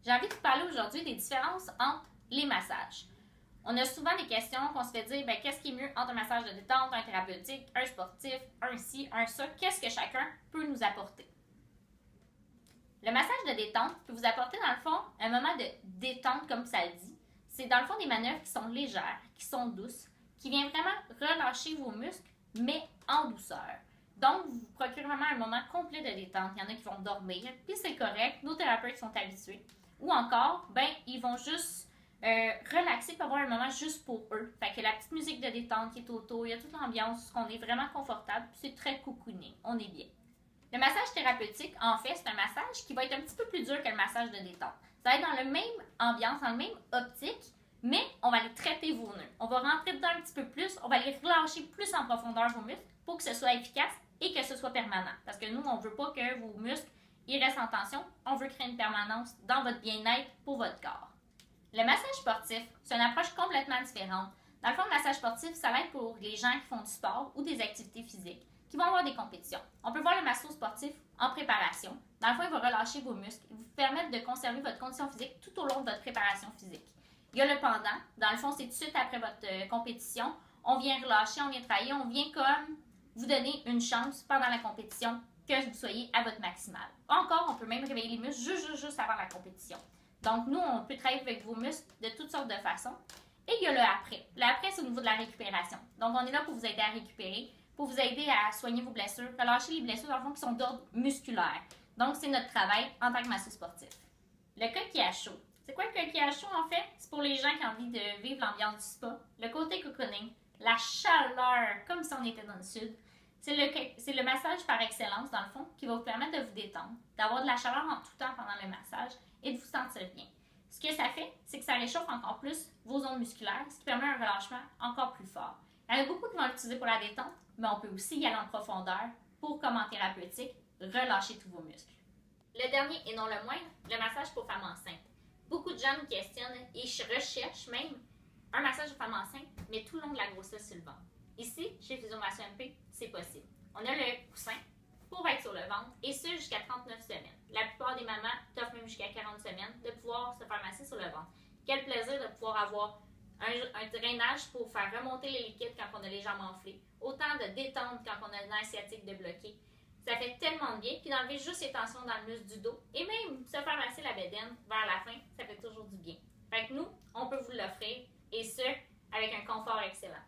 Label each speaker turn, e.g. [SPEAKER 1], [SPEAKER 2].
[SPEAKER 1] J'ai envie de vous parler aujourd'hui des différences entre les massages. On a souvent des questions qu'on se fait dire, qu'est-ce qui est mieux entre un massage de détente, un thérapeutique, un sportif, un ci, un ça, qu'est-ce que chacun peut nous apporter? Le massage de détente peut vous apporter dans le fond un moment de détente comme ça le dit. C'est dans le fond des manœuvres qui sont légères, qui sont douces, qui viennent vraiment relâcher vos muscles, mais en douceur. Donc, vous vous procurez vraiment un moment complet de détente. Il y en a qui vont dormir, puis c'est correct, nos thérapeutes sont habitués. Ou encore, ils vont juste relaxer pour avoir un moment juste pour eux. Fait que la petite musique de détente qui est autour, il y a toute l'ambiance, on est vraiment confortable, puis c'est très cocooning, on est bien. Le massage thérapeutique, en fait, c'est un massage qui va être un petit peu plus dur que le massage de détente. Ça va être dans la même ambiance, dans la même optique, mais on va aller traiter vos nœuds. On va rentrer dedans un petit peu plus, on va aller relâcher plus en profondeur vos muscles pour que ce soit efficace et que ce soit permanent. Parce que nous, on ne veut pas que vos muscles ils restent en tension, on veut créer une permanence dans votre bien-être pour votre corps. Le massage sportif, c'est une approche complètement différente. Dans le fond, le massage sportif, ça va être pour les gens qui font du sport ou des activités physiques, qui vont avoir des compétitions. On peut voir le masso sportif en préparation. Dans le fond, il va relâcher vos muscles et vous permettre de conserver votre condition physique tout au long de votre préparation physique. Il y a le pendant. Dans le fond, c'est tout de suite après votre compétition. On vient relâcher, on vient travailler, on vient comme vous donner une chance pendant la compétition que vous soyez à votre maximal. Encore, on peut même réveiller les muscles juste avant la compétition. Donc, nous, on peut travailler avec vos muscles de toutes sortes de façons. Et il y a le après. Le après, c'est au niveau de la récupération. Donc, on est là pour vous aider à récupérer, pour vous aider à soigner vos blessures, relâcher les blessures, dans le fond, qui sont d'ordre musculaire. Donc, c'est notre travail en tant que masseur sportif. Le coquille à chaud. C'est quoi le coquille à chaud, en fait? C'est pour les gens qui ont envie de vivre l'ambiance du spa. Le côté cocooning, la chaleur, comme si on était dans le sud. C'est le massage par excellence, dans le fond, qui va vous permettre de vous détendre, d'avoir de la chaleur en tout temps pendant le massage et de vous sentir bien. Ce que ça fait, c'est que ça réchauffe encore plus vos zones musculaires, ce qui permet un relâchement encore plus fort. Il y en a beaucoup qui vont l'utiliser pour la détente, mais on peut aussi y aller en profondeur pour, comme en thérapeutique, relâcher tous vos muscles. Le dernier et non le moindre, le massage pour femmes enceintes. Beaucoup de gens me questionnent et recherchent même un massage pour femmes enceintes, mais tout le long de la grossesse sur le ventre. Ici, chez Physiomasseur MP, c'est possible. On a le coussin pour être sur le ventre et ce jusqu'à 39 semaines. La plupart des mamans t'offrent même jusqu'à 40 semaines de pouvoir se faire masser sur le ventre. Quel plaisir de pouvoir avoir un drainage pour faire remonter les liquides quand on a les jambes enflées, autant de détente quand on a le nerf sciatique débloqué. Ça fait tellement de bien, puis d'enlever juste les tensions dans le muscle du dos et même se faire masser la bédaine vers la fin, ça fait toujours du bien. Fait que nous, on peut vous l'offrir et ce, avec un confort excellent.